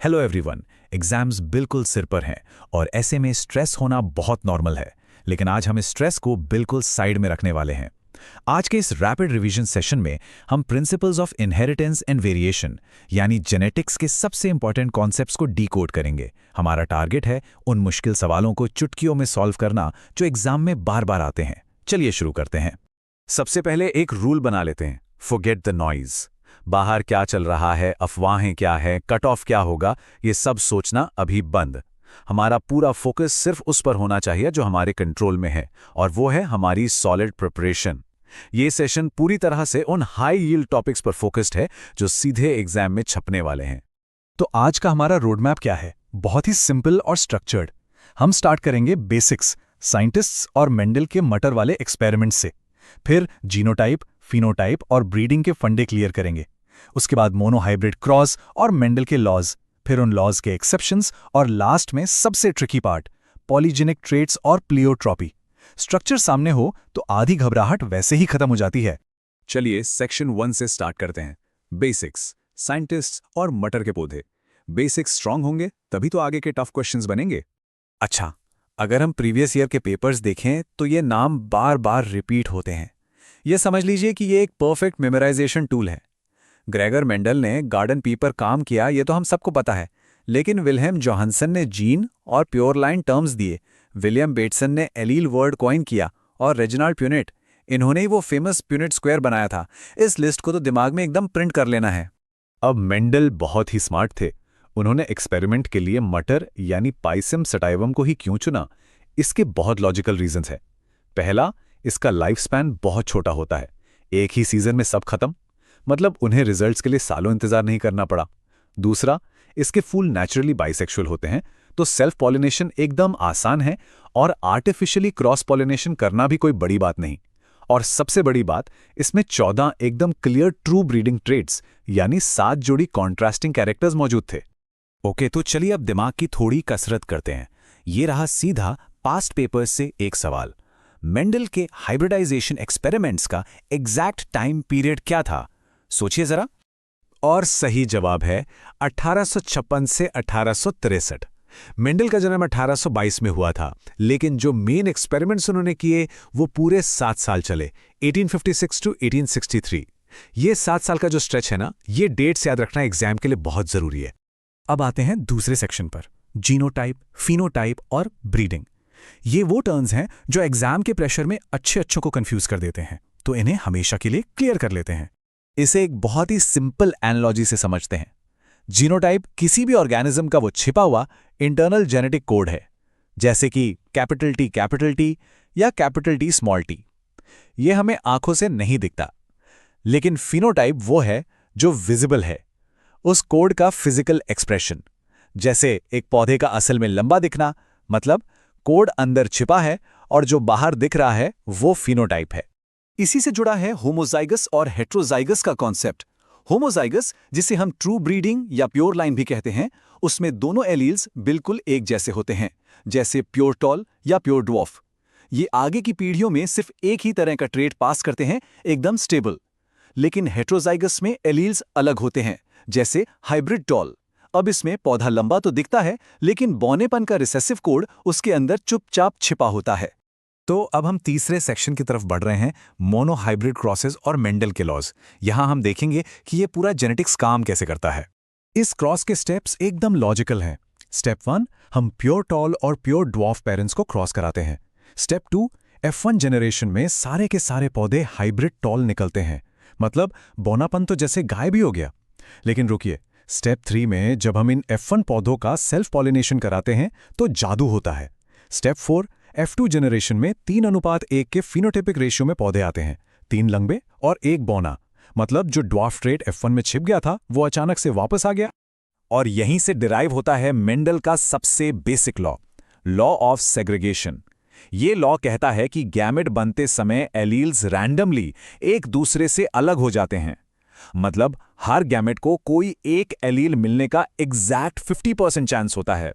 Hello everyone. Exams बिल्कुल सिर पर हैं और ऐसे में स्ट्रेस होना बहुत नॉर्मल है, लेकिन आज हम इस स्ट्रेस को बिल्कुल साइड में रखने वाले हैं। आज के इस रैपिड रिवीजन सेशन में हम principles of inheritance and variation यानी जेनेटिक्स के सबसे इंपॉर्टेंट कॉन्सेप्ट्स को डीकोड करेंगे। हमारा टारगेट है उन मुश्किल सवालों को चुटकियों में सॉल्व करना जो एग्जाम में बार बार आते हैं। चलिए शुरू करते हैं। सबसे पहले एक रूल बना लेते हैं, फॉरगेट द नॉइज। बाहर क्या चल रहा है, अफवाहें क्या है, कट ऑफ क्या होगा, ये सब सोचना अभी बंद। हमारा पूरा फोकस सिर्फ उस पर होना चाहिए जो हमारे कंट्रोल में है, और वो है हमारी सॉलिड प्रिपरेशन। ये सेशन पूरी तरह से उन हाई यील्ड टॉपिक्स पर फोकस्ड है जो सीधे एग्जाम में छपने वाले हैं। तो आज का हमारा रोड मैप क्या है? बहुत ही सिंपल और स्ट्रक्चर्ड। हम स्टार्ट करेंगे बेसिक्स, साइंटिस्ट्स और मेंडल के मटर वाले एक्सपेरिमेंट से। फिर जीनोटाइप, फिनोटाइप और ब्रीडिंग के फंडे क्लियर करेंगे। उसके बाद मोनोहाइब्रिड क्रॉस और मेंडल के लॉज, फिर उन लॉज के एक्सेप्शंस और लास्ट में सबसे ट्रिकी पार्ट, पॉलीजेनिक ट्रेट्स और प्लियोट्रॉपी। स्ट्रक्चर सामने हो तो आधी घबराहट वैसे ही खत्म हो जाती है। चलिए सेक्शन 1 से स्टार्ट करते हैं। बेसिक्स, साइंटिस्ट्स और मटर के पौधे। बेसिक्स स्ट्रांग होंगे तभी तो आगे के टफ क्वेश्चंस बनेंगे। अच्छा, अगर हम प्रीवियस ईयर के पेपर्स देखें तो ये नाम बार बार रिपीट होते हैं। ये समझ लीजिए कि ये एक परफेक्ट मेमोराइजेशन टूल है। ग्रेगर मेंडल ने गार्डन पी पर काम किया, ये तो हम सबको पता है, लेकिन विल्हेम जोहानसन ने जीन और प्योर लाइन टर्म्स दिए। विलियम बेटसन ने एलील वर्ड कॉइन किया और रेजिनाल्ड प्यूनेट, इन्होंने ही वो फेमस प्यूनेट स्क्वायर बनाया था। इस लिस्ट को तो दिमाग में एकदम प्रिंट कर लेना है। अब मेंडल बहुत ही स्मार्ट थे। उन्होंने एक्सपेरिमेंट के लिए मटर यानी पाइसम सटाइवम को ही क्यों चुना? इसके बहुत लॉजिकल रीजंस हैं। पहला, इसका लाइफ स्पैन बहुत छोटा होता है, एक ही सीजन में सब खत्म, मतलब उन्हें रिजल्ट्स के लिए सालों इंतजार नहीं करना पड़ा। दूसरा, इसके फूल नेचुरली बाइसेक्सुअल होते हैं, तो सेल्फ पॉलिनेशन एकदम आसान है और आर्टिफिशियली क्रॉस पॉलिनेशन करना भी कोई बड़ी बात नहीं। और सबसे बड़ी बात, इसमें 14 एकदम क्लियर ट्रू ब्रीडिंग ट्रेड्स यानी 7 जोड़ी कॉन्ट्रास्टिंग कैरेक्टर्स मौजूद थे। ओके, तो चलिए अब दिमाग की थोड़ी कसरत करते हैं। ये रहा सीधा पास्ट पेपर्स से एक सवाल। मेंडल के हाइब्रिडाइजेशन एक्सपेरिमेंट्स का एग्जैक्ट टाइम पीरियड क्या था? सोचिए जरा। और सही जवाब है 1856 से 1863। मेंडल का जन्म 1822 में हुआ था, लेकिन जो मेन एक्सपेरिमेंट्स उन्होंने किए वो पूरे 7 साल चले, 1856 टू 1863। ये 7 साल का जो स्ट्रेच है ना, ये डेट्स याद रखना एग्जाम के लिए बहुत जरूरी है। अब आते हैं दूसरे सेक्शन पर, जीनोटाइप, फिनोटाइप और ब्रीडिंग। ये वो टर्म्स हैं जो एग्जाम के प्रेशर में अच्छों को कंफ्यूज कर देते हैं, तो इन्हें हमेशा के लिए क्लियर कर लेते हैं। इसे एक बहुत ही सिंपल एनालॉजी से समझते हैं। जीनोटाइप किसी भी ऑर्गेनिज्म का वो छिपा हुआ इंटरनल जेनेटिक कोड है, जैसे कि कैपिटल टी या कैपिटल टी स्मॉल टी। ये हमें आंखों से नहीं दिखता, लेकिन फिनोटाइप वो है जो विजिबल है, उस कोड का फिजिकल एक्सप्रेशन। जैसे एक पौधे का असल में लंबा दिखना, मतलब कोड अंदर छिपा है और जो बाहर दिख रहा है वो फिनोटाइप है। इसी से जुड़ा है होमोजाइगस और हेट्रोजाइगस का कॉन्सेप्ट। होमोजाइगस, जिसे हम ट्रू ब्रीडिंग या प्योर लाइन भी कहते हैं, उसमें दोनों एलील्स बिल्कुल एक जैसे होते हैं, जैसे प्योर टॉल या प्योर ड्वार्फ। ये आगे की पीढ़ियों में सिर्फ एक ही तरह का ट्रेट पास करते हैं, एकदम स्टेबल। लेकिन हेट्रोजाइगस में एलील्स अलग होते हैं, जैसे हाइब्रिड टॉल। अब इसमें पौधा लंबा तो दिखता है, लेकिन बौनेपन का रिसेसिव कोड उसके अंदर चुपचाप छिपा होता है। तो अब हम तीसरे सेक्शन की तरफ बढ़ रहे हैं, मोनोहाइब्रिड क्रॉसेस और मेंडल के लॉज। यहां हम देखेंगे कि ये पूरा जेनेटिक्स काम कैसे करता है। इस क्रॉस के स्टेप्स एकदम लॉजिकल हैं। स्टेप 1, हम प्योर टॉल और प्योर ड्वार्फ पेरेंट्स को क्रॉस कराते हैं। स्टेप 2, F1 जनरेशन में सारे के सारे पौधे हाइब्रिड टॉल निकलते हैं, मतलब बौनापन तो जैसे गायब ही हो गया। लेकिन रुकिए, स्टेप 3 में जब हम इन F1 पौधों का सेल्फ पॉलिनेशन कराते हैं तो जादू होता है। स्टेप 4, F2 जनरेशन में 3:1 के फिनोटाइपिक रेशियो में पौधे आते हैं, 3 लंबे और 1 बौना, मतलब जो ड्वार्फ ट्रेट F1 में छिप गया था वो अचानक से वापस आ गया। और यहीं से डिराइव होता है मेंडल का सबसे बेसिक लॉ ऑफ सेग्रीगेशन। ये लॉ कहता है कि गैमेट बनते समय एलील्स रैंडमली एक दूसरे से अलग हो जाते हैं, मतलब हर गैमेट को कोई एक एलील मिलने का एग्जैक्ट 50% चांस होता है।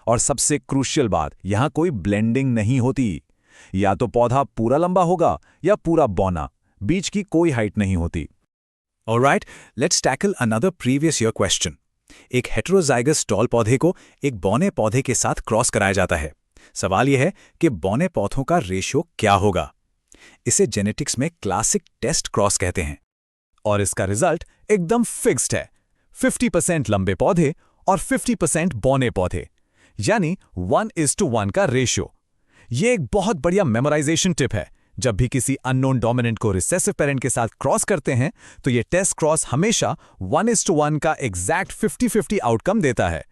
और सबसे क्रूशियल बात, यहां कोई ब्लेंडिंग नहीं होती। या तो पौधा पूरा लंबा होगा या पूरा बौना, बीच की कोई हाइट नहीं होती। Alright, let's tackle another previous year question. एक हेटेरोजाइगस टॉल पौधे को एक बौने पौधे के साथ क्रॉस कराया जाता है। सवाल यह है कि बौने पौधों का रेशियो क्या होगा। इसे जेनेटिक्स में क्लासिक टेस्ट क्रॉस कहते हैं और इसका रिजल्ट एकदम फिक्स्ड है, 50% लंबे पौधे और 50% बौने पौधे, यानी 1:1 का रेशियो। ये एक बहुत बढ़िया मेमोराइजेशन टिप है। जब भी किसी अननोन डोमिनेंट को रिसेसिव पेरेंट के साथ क्रॉस करते हैं तो ये टेस्ट क्रॉस हमेशा 1:1 का एग्जैक्ट 50-50 आउटकम देता है।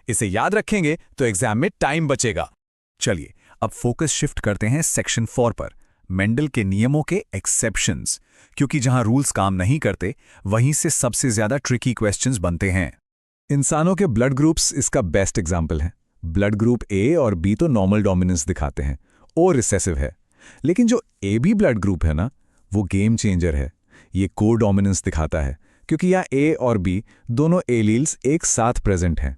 इसे याद रखेंगे तो एग्जाम में टाइम बचेगा। चलिए अब फोकस शिफ्ट करते हैं सेक्शन 4 पर, मेंडल के नियमों के एक्सेप्शंस, क्योंकि जहां रूल्स काम नहीं करते वहीं से सबसे ज्यादा ट्रिकी क्वेश्चंस बनते हैं। इंसानों के ब्लड ग्रुप्स इसका बेस्ट एग्जाम्पल है। ब्लड ग्रुप ए और बी तो नॉर्मल डोमिनेंस दिखाते हैं, ओ रिसेसिव है, लेकिन जो ए बी ब्लड ग्रुप है ना, वो गेम चेंजर है। ये को डोमिनेंस दिखाता है क्योंकि यहाँ ए और बी दोनों एलील्स एक साथ प्रेजेंट हैं।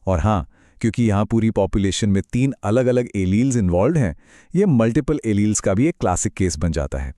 और हाँ, क्योंकि यहाँ पूरी पॉपुलेशन में 3 अलग अलग एलील्स इन्वॉल्व हैं, ये मल्टीपल एलील्स का भी एक क्लासिक केस बन जाता है।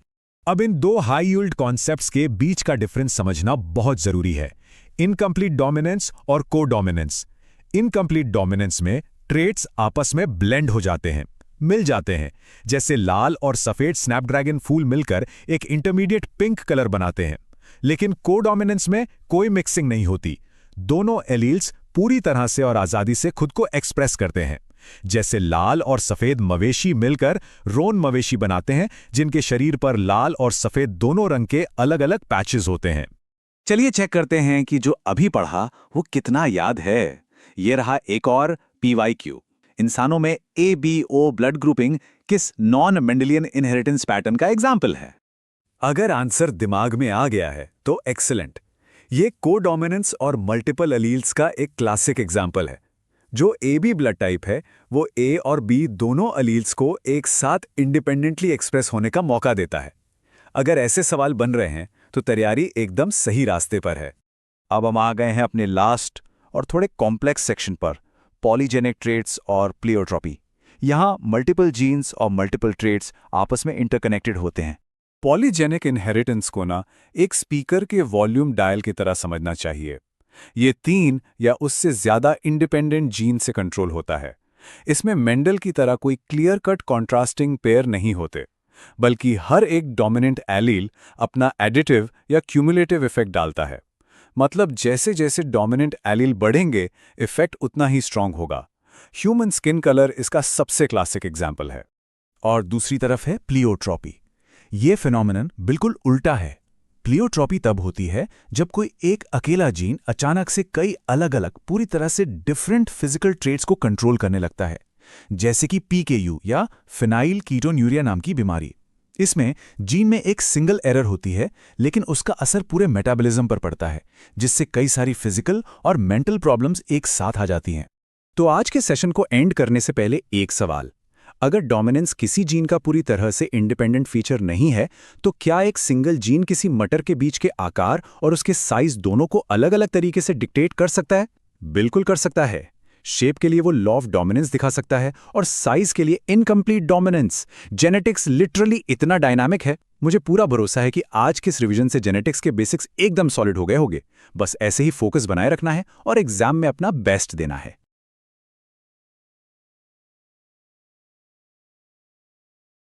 अब इन 2 हाई यील्ड कॉन्सेप्ट्स के बीच का डिफरेंस समझना बहुत जरूरी है, इनकम्प्लीट डोमिनेंस और को डोमिनेंस। इनकम्प्लीट डोमिनेंस में ट्रेट्स आपस में ब्लेंड हो जाते हैं, मिल जाते हैं, जैसे लाल और सफेद स्नैपड्रैगन फूल मिलकर एक इंटरमीडिएट पिंक कलर बनाते हैं। लेकिन को डोमिनेंस में कोई मिक्सिंग नहीं होती। दोनों एलील्स पूरी तरह से और आजादी से खुद को एक्सप्रेस करते हैं, जैसे लाल और सफेद मवेशी मिलकर रोन मवेशी बनाते हैं, जिनके शरीर पर लाल और सफेद दोनों रंग के अलग अलग पैचेस होते हैं। चलिए चेक करते हैं कि जो अभी पढ़ा वो कितना याद है। ये रहा एक और PYQ। इंसानों में ABO ब्लड ग्रुपिंग किस नॉन मेंडेलियन इनहेरिटेंस पैटर्न का एग्जाम्पल है? अगर आंसर दिमाग में आ गया है तो एक्सीलेंट। ये को डोमिनेंस और मल्टीपल एलील्स का एक क्लासिक एग्जाम्पल है। जो AB ब्लड टाइप है वो A और B दोनों एलील्स को एक साथ इंडिपेंडेंटली एक्सप्रेस होने का मौका देता है। अगर ऐसे सवाल बन रहे हैं तो तैयारी एकदम सही रास्ते पर है। अब हम आ गए हैं अपने लास्ट और थोड़े कॉम्प्लेक्स सेक्शन पर, पॉलीजेनिक ट्रेट्स और प्लियोट्रॉपी। यहाँ मल्टीपल जीन्स और मल्टीपल ट्रेट्स आपस में इंटरकनेक्टेड होते हैं। पॉलीजेनिक इनहेरिटेंस को ना एक स्पीकर के वॉल्यूम डायल की तरह समझना चाहिए। ये 3 या उससे ज्यादा इंडिपेंडेंट जीन से कंट्रोल होता है। इसमें मेंडल की तरह कोई क्लियर कट कॉन्ट्रास्टिंग पेयर नहीं होते, बल्कि हर एक डोमिनेंट एलील अपना एडिटिव या क्यूमुलेटिव इफेक्ट डालता है। मतलब जैसे जैसे डोमिनेंट एलील बढ़ेंगे, इफेक्ट उतना ही स्ट्रांग होगा। ह्यूमन स्किन कलर इसका सबसे क्लासिक एग्जाम्पल है। और दूसरी तरफ है प्लियोट्रॉपी। ये फिनोमिनन बिल्कुल उल्टा है। प्लियोट्रॉपी तब होती है जब कोई एक अकेला जीन अचानक से कई अलग अलग पूरी तरह से डिफरेंट फिजिकल ट्रेट्स को कंट्रोल करने लगता है, जैसे कि PKU या फिनाइल कीटोन्यूरिया नाम की बीमारी। इसमें जीन में एक सिंगल एरर होती है, लेकिन उसका असर पूरे मेटाबॉलिज्म पर पड़ता है, जिससे कई सारी फिजिकल और मेंटल प्रॉब्लम्स एक साथ आ जाती हैं। तो आज के सेशन को एंड करने से पहले एक सवाल, अगर डोमिनेंस किसी जीन का पूरी तरह से इंडिपेंडेंट फीचर नहीं है, तो क्या एक सिंगल जीन किसी मटर के बीज के आकार और उसके साइज दोनों को अलग अलग तरीके से डिक्टेट कर सकता है? बिल्कुल कर सकता है। शेप के लिए वो लॉ ऑफ डोमिनेंस दिखा सकता है और साइज के लिए इनकम्प्लीट डोमिनेंस। जेनेटिक्स लिटरली इतना डायनामिक है। मुझे पूरा भरोसा है कि आज के इस रिवीजन से जेनेटिक्स के बेसिक्स एकदम सॉलिड हो गए होंगे। बस ऐसे ही फोकस बनाए रखना है और एग्जाम में अपना बेस्ट देना है।